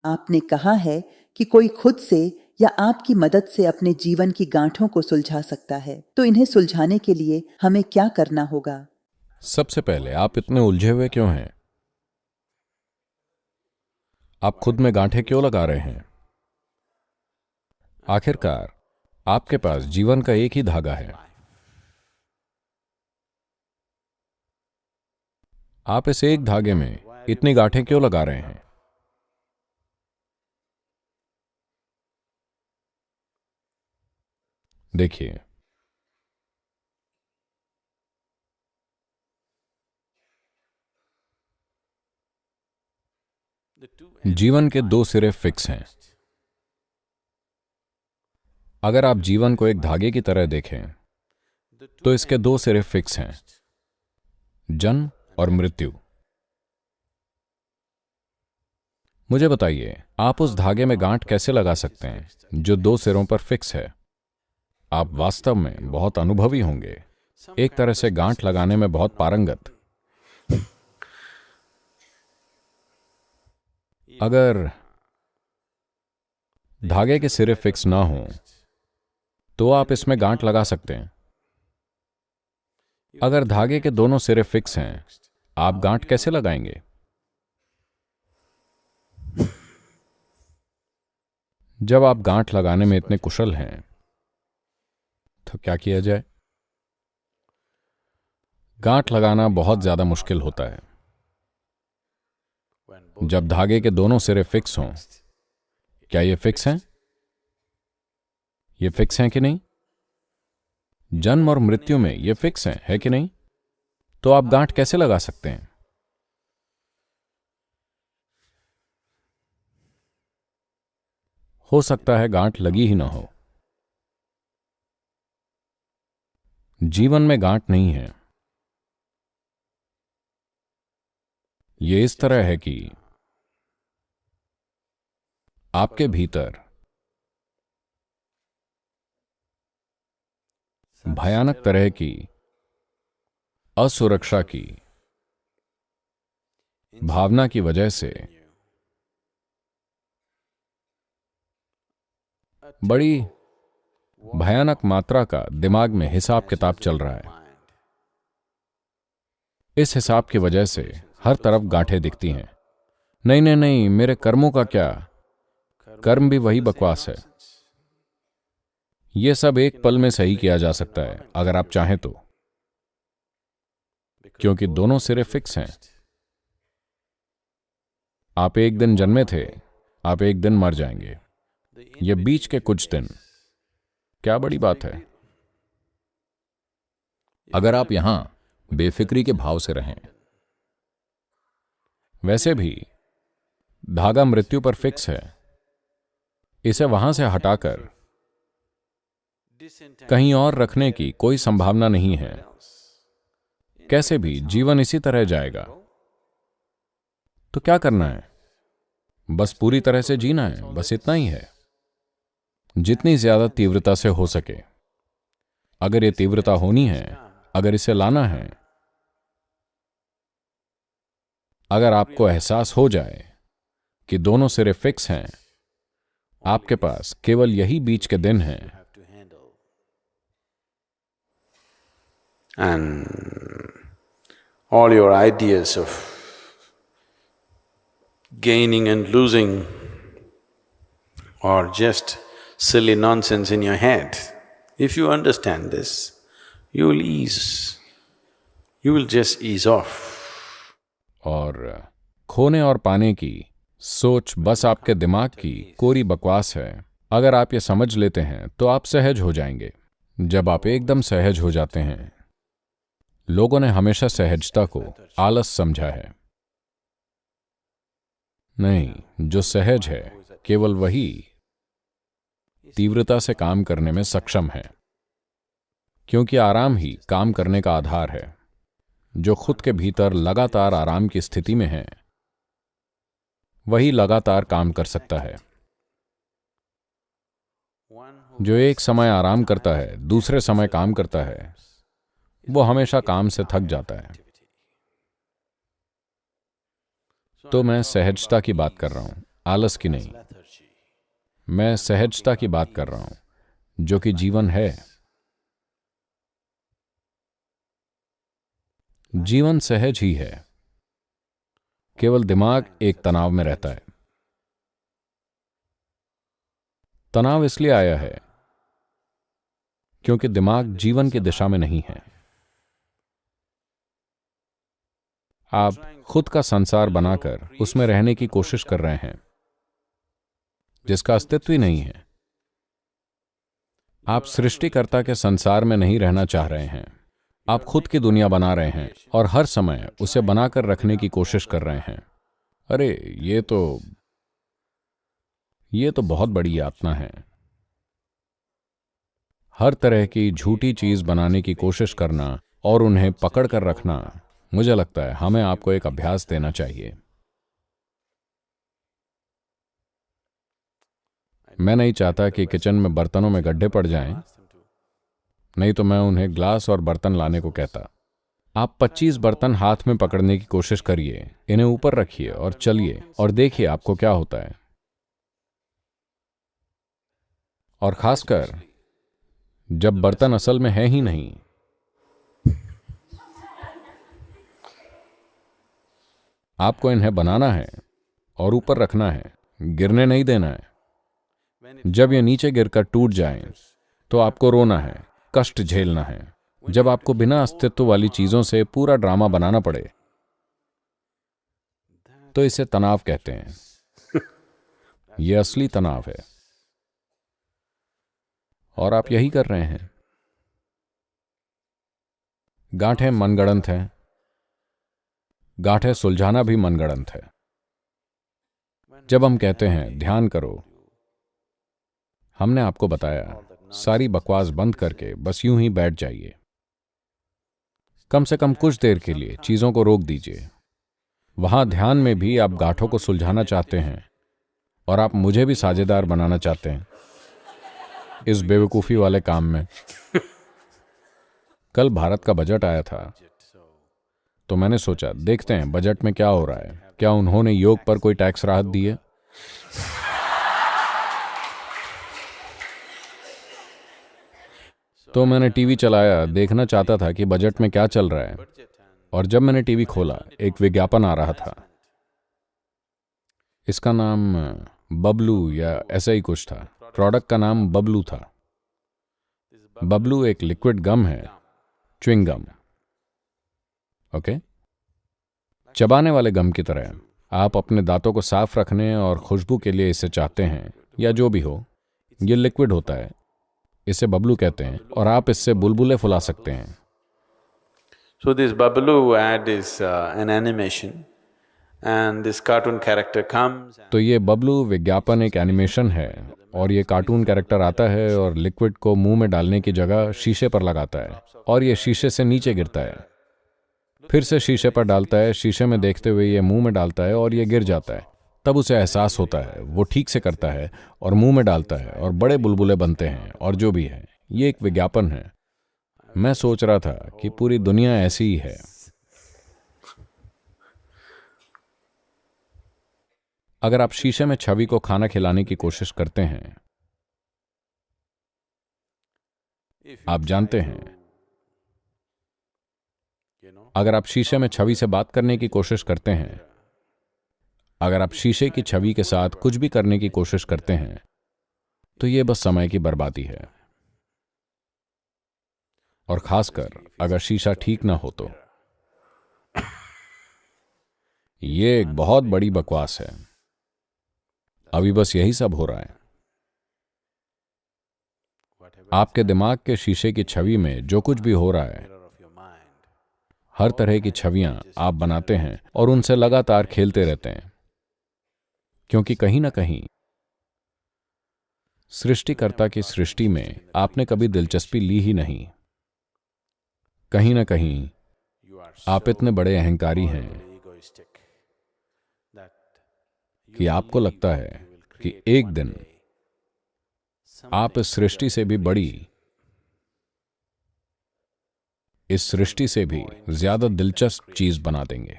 आपने कहा है कि कोई खुद से या आपकी मदद से अपने जीवन की गांठों को सुलझा सकता है, तो इन्हें सुलझाने के लिए हमें क्या करना होगा? सबसे पहले आप इतने उलझे हुए क्यों हैं? आप खुद में गांठें क्यों लगा रहे हैं? आखिरकार आपके पास जीवन का एक ही धागा है। आप इस एक धागे में इतनी गांठें क्यों लगा रहे हैं? देखिए, जीवन के दो सिरे फिक्स हैं। अगर आप जीवन को एक धागे की तरह देखें तो इसके दो सिरे फिक्स हैं, जन्म और मृत्यु। मुझे बताइए, आप उस धागे में गांठ कैसे लगा सकते हैं जो दो सिरों पर फिक्स है? आप वास्तव में बहुत अनुभवी होंगे, एक तरह से गांठ लगाने में बहुत पारंगत। अगर धागे के सिरे फिक्स ना हो तो आप इसमें गांठ लगा सकते हैं। अगर धागे के दोनों सिरे फिक्स हैं, आप गांठ कैसे लगाएंगे? जब आप गांठ लगाने में इतने कुशल हैं तो क्या किया जाए? गांठ लगाना बहुत ज्यादा मुश्किल होता है। जब धागे के दोनों सिरे फिक्स हों, क्या ये फिक्स हैं? ये फिक्स हैं कि नहीं? जन्म और मृत्यु में ये फिक्स हैं, है कि नहीं? तो आप गांठ कैसे लगा सकते हैं? हो सकता है गांठ लगी ही ना हो। जीवन में गांठ नहीं है। ये इस तरह है कि आपके भीतर भयानक तरह की असुरक्षा की भावना की वजह से बड़ी भयानक मात्रा का दिमाग में हिसाब किताब चल रहा है। इस हिसाब की वजह से हर तरफ गांठें दिखती हैं। नहीं नहीं नहीं, मेरे कर्मों का क्या? कर्म भी वही बकवास है। यह सब एक पल में सही किया जा सकता है अगर आप चाहें तो, क्योंकि दोनों सिरे फिक्स हैं। आप एक दिन जन्मे थे, आप एक दिन मर जाएंगे। ये बीच के कुछ दिन क्या बड़ी बात है? अगर आप यहां बेफिक्री के भाव से रहें। वैसे भी धागा मृत्यु पर फिक्स है। इसे वहां से हटाकर कहीं और रखने की कोई संभावना नहीं है। कैसे भी जीवन इसी तरह जाएगा। तो क्या करना है? बस पूरी तरह से जीना है, बस इतना ही है। जितनी ज्यादा तीव्रता से हो सके। अगर ये तीव्रता होनी है, अगर इसे लाना है, अगर आपको एहसास हो जाए कि दोनों सिरे फिक्स हैं, आपके पास केवल यही बीच के दिन हैं। And all your ideas of gaining and losing are just silly nonsense in your head. If you understand this, you will just ease off. और खोने और पाने की सोच बस आपके दिमाग की कोरी बकवास है। अगर आप ये समझ लेते हैं तो आप सहज हो जाएंगे। जब आप एकदम सहज हो जाते हैं, लोगों ने हमेशा सहजता को आलस समझा है। नहीं, जो सहज है केवल वही तीव्रता से काम करने में सक्षम है, क्योंकि आराम ही काम करने का आधार है। जो खुद के भीतर लगातार आराम की स्थिति में है, वही लगातार काम कर सकता है। जो एक समय आराम करता है, दूसरे समय काम करता है, वो हमेशा काम से थक जाता है। तो मैं सहजता की बात कर रहा हूं। आलस की नहीं। मैं सहजता की बात कर रहा हूं, जो कि जीवन है। जीवन सहज ही है, केवल दिमाग एक तनाव में रहता है। तनाव इसलिए आया है क्योंकि दिमाग जीवन की दिशा में नहीं है। आप खुद का संसार बनाकर उसमें रहने की कोशिश कर रहे हैं, जिसका अस्तित्व ही नहीं है। आप सृष्टिकर्ता के संसार में नहीं रहना चाह रहे हैं। आप खुद की दुनिया बना रहे हैं और हर समय उसे बनाकर रखने की कोशिश कर रहे हैं। अरे ये तो बहुत बड़ी यातना है। हर तरह की झूठी चीज बनाने की कोशिश करना और उन्हें पकड़ कर रखना। मुझे लगता है हमें आपको एक अभ्यास देना चाहिए। मैं नहीं चाहता कि किचन में बर्तनों में गड्ढे पड़ जाएं, नहीं तो मैं उन्हें ग्लास और बर्तन लाने को कहता। आप 25 बर्तन हाथ में पकड़ने की कोशिश करिए, इन्हें ऊपर रखिए और चलिए और देखिए आपको क्या होता है। और खासकर जब बर्तन असल में है ही नहीं। आपको इन्हें बनाना है और ऊपर रखना है, गिरने नहीं देना है। जब ये नीचे गिरकर टूट जाएं, तो आपको रोना है, कष्ट झेलना है। जब आपको बिना अस्तित्व वाली चीजों से पूरा ड्रामा बनाना पड़े, तो इसे तनाव कहते हैं। यह असली तनाव है और आप यही कर रहे हैं। गांठें मनगढ़ंत हैं, गांठें सुलझाना भी मनगढ़ंत है। जब हम कहते हैं ध्यान करो, हमने आपको बताया सारी बकवास बंद करके बस यूं ही बैठ जाइए। कम से कम कुछ देर के लिए चीजों को रोक दीजिए। वहां ध्यान में भी आप गांठों को सुलझाना चाहते हैं और आप मुझे भी साझेदार बनाना चाहते हैं इस बेवकूफी वाले काम में। कल भारत का बजट आया था, तो मैंने सोचा देखते हैं बजट में क्या हो रहा है। क्या उन्होंने योग पर कोई टैक्स राहत दी है? तो मैंने टीवी चलाया, देखना चाहता था कि बजट में क्या चल रहा है। और जब मैंने टीवी खोला, एक विज्ञापन आ रहा था। इसका नाम बबलू या ऐसा ही कुछ था। प्रोडक्ट का नाम बबलू था। बबलू एक लिक्विड गम है, च्युइंग गम। ओके, चबाने वाले गम की तरह। आप अपने दांतों को साफ रखने और खुशबू के लिए इसे चाहते हैं या जो भी हो। यह लिक्विड होता है, इसे बबलू कहते हैं और आप इससे बुलबुले फुला सकते हैं। So this Babalu ad is an animation and this cartoon character comes तो ये बबलू विज्ञापन एक एनिमेशन है और ये कार्टून कैरेक्टर आता है और लिक्विड को मुंह में डालने की जगह शीशे पर लगाता है और ये शीशे से नीचे गिरता है, फिर से शीशे पर डालता है, शीशे में देखते हुए ये मुंह में डालता है और ये गिर जाता है। तब उसे एहसास होता है, वो ठीक से करता है और मुंह में डालता है और बड़े बुलबुले बनते हैं और जो भी है। ये एक विज्ञापन है। मैं सोच रहा था कि पूरी दुनिया ऐसी ही है। अगर आप शीशे में छवि को खाना खिलाने की कोशिश करते हैं, आप जानते हैं, अगर आप शीशे में छवि से बात करने की कोशिश करते हैं, अगर आप शीशे की छवि के साथ कुछ भी करने की कोशिश करते हैं, तो यह बस समय की बर्बादी है। और खासकर अगर शीशा ठीक ना हो तो यह एक बहुत बड़ी बकवास है। अभी बस यही सब हो रहा है। आपके दिमाग के शीशे की छवि में जो कुछ भी हो रहा है, हर तरह की छवियां आप बनाते हैं और उनसे लगातार खेलते रहते हैं, क्योंकि कहीं ना कहीं सृष्टिकर्ता की सृष्टि में आपने कभी दिलचस्पी ली ही नहीं। कहीं ना कहीं आप इतने बड़े अहंकारी हैं कि आपको लगता है कि एक दिन आप इस सृष्टि से भी बड़ी, इस सृष्टि से भी ज्यादा दिलचस्प चीज बना देंगे।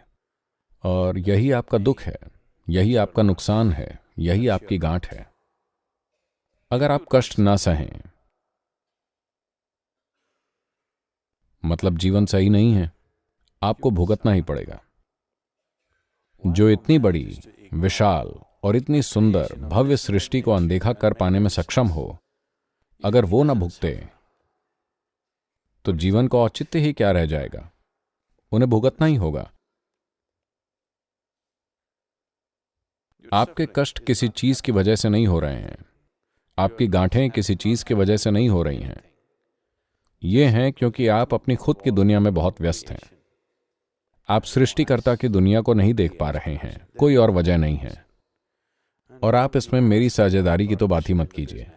और यही आपका दुख है, यही आपका नुकसान है। यही आपकी गांठ है। अगर आप कष्ट ना सहें, मतलब जीवन सही नहीं है, आपको भुगतना ही पड़ेगा। जो इतनी बड़ी, विशाल और इतनी सुंदर भव्य सृष्टि को अनदेखा कर पाने में सक्षम हो, अगर वो न भुगते तो जीवन का औचित्य ही क्या रह जाएगा? उन्हें भुगतना ही होगा। आपके कष्ट किसी चीज की वजह से नहीं हो रहे हैं, आपकी गांठें किसी चीज की वजह से नहीं हो रही हैं। ये हैं क्योंकि आप अपनी खुद की दुनिया में बहुत व्यस्त हैं। आप सृष्टिकर्ता की दुनिया को नहीं देख पा रहे हैं, कोई और वजह नहीं है। और आप इसमें मेरी साझेदारी की तो बात ही मत कीजिए।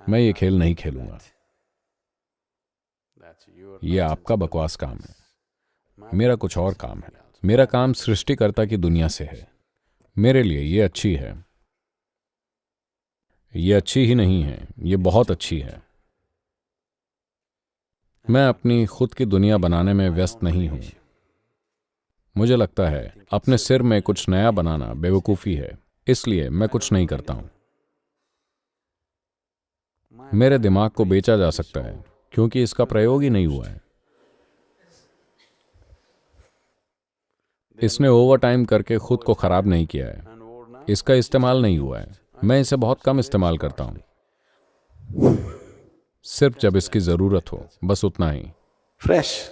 मैं ये खेल नहीं खेलूंगा। ये आपका बकवास काम है, मेरा कुछ और काम है। मेरा काम सृष्टिकर्ता की दुनिया से है। मेरे लिए ये अच्छी है। ये अच्छी ही नहीं है, ये बहुत अच्छी है। मैं अपनी खुद की दुनिया बनाने में व्यस्त नहीं हूं। मुझे लगता है अपने सिर में कुछ नया बनाना बेवकूफी है, इसलिए मैं कुछ नहीं करता हूं। मेरे दिमाग को बेचा जा सकता है क्योंकि इसका प्रयोग ही नहीं हुआ है। इसने ओवरटाइम करके खुद को खराब नहीं किया है। इसका इस्तेमाल नहीं हुआ है। मैं इसे बहुत कम इस्तेमाल करता हूं, सिर्फ जब इसकी जरूरत हो, बस उतना ही। फ्रेश।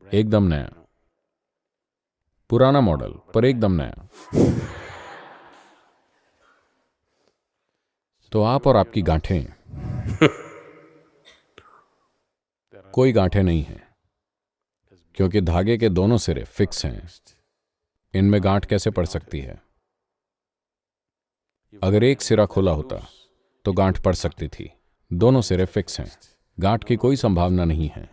एकदम नया, पुराना मॉडल पर एकदम नया। तो आप और आपकी गांठें, कोई गांठें नहीं हैं, क्योंकि धागे के दोनों सिरे फिक्स हैं। इनमें गांठ कैसे पड़ सकती है? अगर एक सिरा खुला होता तो गांठ पड़ सकती थी। दोनों सिरे फिक्स हैं, गांठ की कोई संभावना नहीं है।